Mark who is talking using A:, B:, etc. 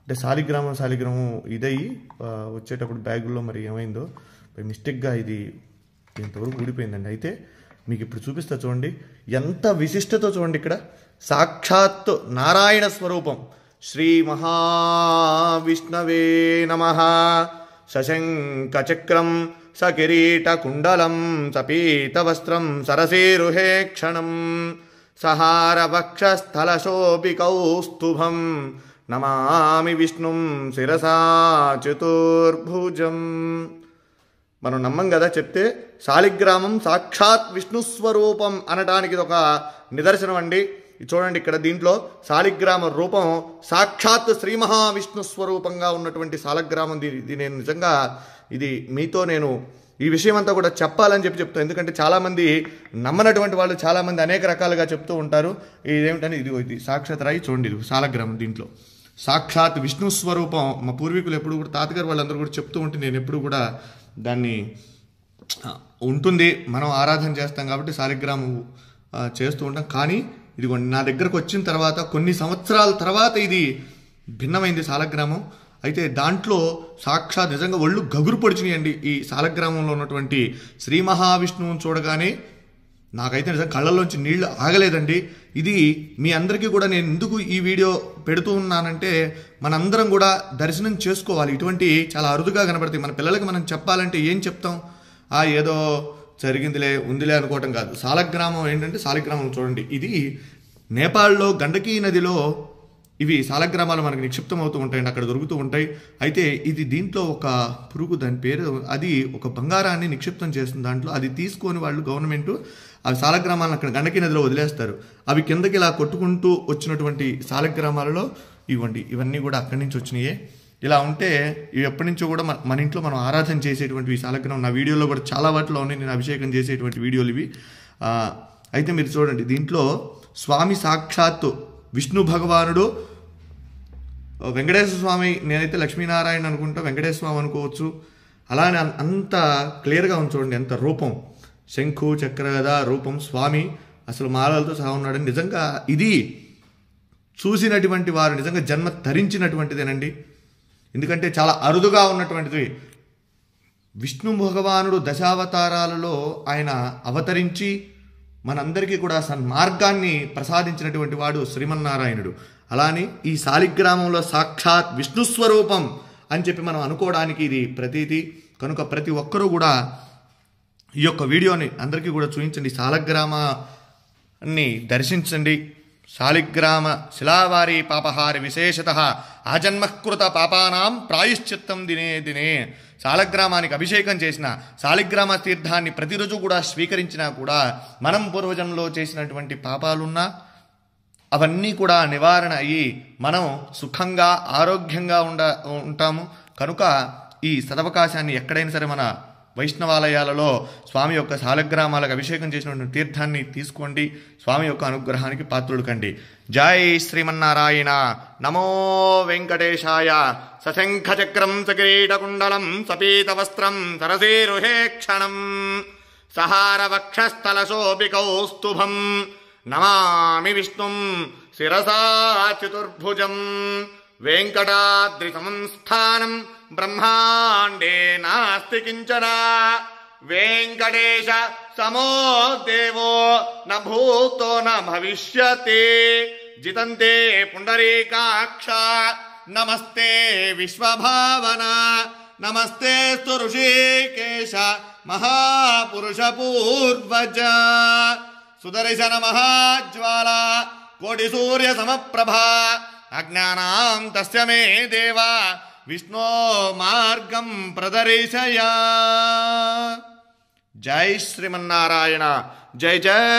A: అంటే శాలిగ్రామం ఇదయ్యి వచ్చేటప్పుడు బ్యాగుల్లో మరి ఏమైందో మిస్టేక్గా ఇది ఇంతవరకు ఊడిపోయిందండి. అయితే మీకు ఇప్పుడు చూపిస్తా చూడండి, ఎంత విశిష్టతో చూడండి. ఇక్కడ సాక్షాత్ నారాయణ స్వరూపం. శ్రీ మహావిష్ణవే నమః. సశంఖచక్రం సకిరీటకుండలం సపీతవస్త్రం సరసీరుహేక్షణం సహారవక్షస్థలశోభికౌస్తుభం నమామి విష్ణుం శిరసా చతుర్భుజం. మనం నమ్మం కదా చెప్తే. శాలిగ్రామం సాక్షాత్ విష్ణుస్వరూపం అనడానికి ఇది ఒక నిదర్శనం అండి. చూడండి ఇక్కడ దీంట్లో శాలిగ్రామ రూపం సాక్షాత్ శ్రీ మహావిష్ణు స్వరూపంగా ఉన్నటువంటి శాలిగ్రామం. ఇది నేను నిజంగా ఇది మీతో నేను ఈ విషయం అంతా కూడా చెప్పాలని చెప్తాను. ఎందుకంటే చాలామంది నమ్మనటువంటి వాళ్ళు చాలామంది అనేక రకాలుగా చెప్తూ ఉంటారు. ఇదేమిటని ఇది సాక్షాత్ రాయి చూడండి, ఇది శాలిగ్రామం. దీంట్లో సాక్షాత్ విష్ణు స్వరూపం. మా పూర్వీకులు ఎప్పుడు కూడా తాతగారు వాళ్ళందరూ కూడా చెప్తూ ఉంటే నేను ఎప్పుడు కూడా దాన్ని ఉంటుంది, మనం ఆరాధన చేస్తాం కాబట్టి శాలిగ్రామం చేస్తూ ఉంటాం. కానీ ఇదిగోండి నా దగ్గరకు వచ్చిన తర్వాత కొన్ని సంవత్సరాల తర్వాత ఇది భిన్నమైంది శాలిగ్రామం. అయితే దాంట్లో సాక్షాత్ నిజంగా ఒళ్ళు గగురు పొడిచినాయండి. ఈ శాలిగ్రామంలో ఉన్నటువంటి శ్రీ మహావిష్ణువుని చూడగానే నాకైతే నిజంగా కళ్ళల్లోంచి నీళ్లు ఆగలేదండి. ఇది మీ అందరికీ కూడా నేను ఎందుకు ఈ వీడియో పెడుతూ ఉన్నానంటే మనందరం కూడా దర్శనం చేసుకోవాలి. ఇటువంటి చాలా అరుదుగా కనబడతాయి. మన పిల్లలకి మనం చెప్పాలంటే ఏం చెప్తాం, ఏదో జరిగిందిలే ఉందిలే అనుకోవటం కాదు. శాలిగ్రామం ఏంటంటే శాలిగ్రామం చూడండి, ఇది నేపాల్లో గండకీ నదిలో ఇవి శాలిగ్రామాలు మనకు నిక్షిప్తం అవుతూ ఉంటాయండి, అక్కడ దొరుకుతూ ఉంటాయి. అయితే ఇది దీంట్లో ఒక పురుగు, దాని పేరు, అది ఒక బంగారాన్ని నిక్షిప్తం చేస్తుంది దాంట్లో. అది తీసుకొని వాళ్ళు గవర్నమెంట్ ఆ శాలిగ్రామాలను అక్కడ గండకీ నదిలో వదిలేస్తారు. అవి కిందకి ఇలా కొట్టుకుంటూ వచ్చినటువంటి శాలిగ్రామాలలో ఇవన్నీ కూడా అక్కడి నుంచి వచ్చినాయే. ఇలా ఉంటే ఇవి ఎప్పటి నుంచో కూడా మన ఇంట్లో మనం ఆరాధన చేసేటువంటి ఈ శాలిగ్రామం నా వీడియోలో కూడా చాలా వాటిలో ఉన్నాయి. నేను అభిషేకం చేసేటువంటి వీడియోలు ఇవి. అయితే మీరు చూడండి, దీంట్లో స్వామి సాక్షాత్తు విష్ణు భగవానుడు, వెంకటేశ్వర స్వామి, నేనైతే లక్ష్మీనారాయణ అనుకుంటా, వెంకటేశ్వర స్వామి అనుకోవచ్చు. అలానే అంత క్లియర్గా ఉంది చూడండి, ఎంత రూపం, శంఖు చక్ర గదా రూపం, స్వామి అసలు మాలలతో సహా ఉన్నాడని. నిజంగా ఇది చూసినటువంటి వారు నిజంగా జన్మ ధరించినటువంటిదేనండి. ఎందుకంటే చాలా అరుదుగా ఉన్నటువంటిది. విష్ణు భగవానుడు దశావతారాలలో ఆయన అవతరించి మనందరికీ కూడా సన్మార్గాన్ని ప్రసాదించినటువంటి వాడు శ్రీమన్నారాయణుడు. అలానే ఈ శాలిగ్రామంలో సాక్షాత్ విష్ణుస్వరూపం అని చెప్పి మనం అనుకోవడానికి ఇది ప్రతీది. కనుక ప్రతి ఒక్కరూ కూడా ఈ యొక్క వీడియోని అందరికీ కూడా చూపించండి, శాలిగ్రామాన్ని దర్శించండి. శాలిగ్రామ శిలావారి పాపహారి విశేషతః ఆజన్మకృత పాపానాం ప్రాయశ్చిత్తం దినే దినే. శాలిగ్రామానికి అభిషేకం చేసిన, శాలిగ్రామ తీర్థాన్ని ప్రతిరోజు కూడా స్వీకరించినా కూడా మనం పూర్వజన్మలో చేసినటువంటి పాపాలున్నా అవన్నీ కూడా నివారణ అయ్యి మనం సుఖంగా ఆరోగ్యంగా ఉంటాము. కనుక ఈ సదవకాశాన్ని ఎక్కడైనా సరే మన వైష్ణవాలయాలలో స్వామి యొక్క శాలిగ్రామాలకు అభిషేకం చేసినటువంటి తీర్థాన్ని తీసుకోండి. స్వామి యొక్క అనుగ్రహానికి పాత్రులు కండి. జై శ్రీమన్నారాయణ. నమో వెంకటేశాయ. సశంఖచక్రం సకిరీటకుండలం సపీతవస్త్రం సరసీరుహేక్షణం సహారవక్షస్థలశోభికౌస్తుభం నమామి విష్ణుం శిరసా చతుర్భుజం. వెంకటాద్రి సంస్థానం బ్రహ్మాండే నాస్తి కించన. వెంకటేశ సమో దేవో న భూతో న భవిష్యతి. జితంతే పుండరీకాక్ష నమస్తే విశ్వభావన. నమస్తే ఋషికేశ మహాపురుష పూర్వజ. సుదర్శన మహాజ్వాల కోటి సూర్య సమప్రభ. అజ్ఞానాం తస్య మే దేవ విష్ణో మార్గం ప్రదర్శయ. జై శ్రీమన్నారాయణ. జై జై.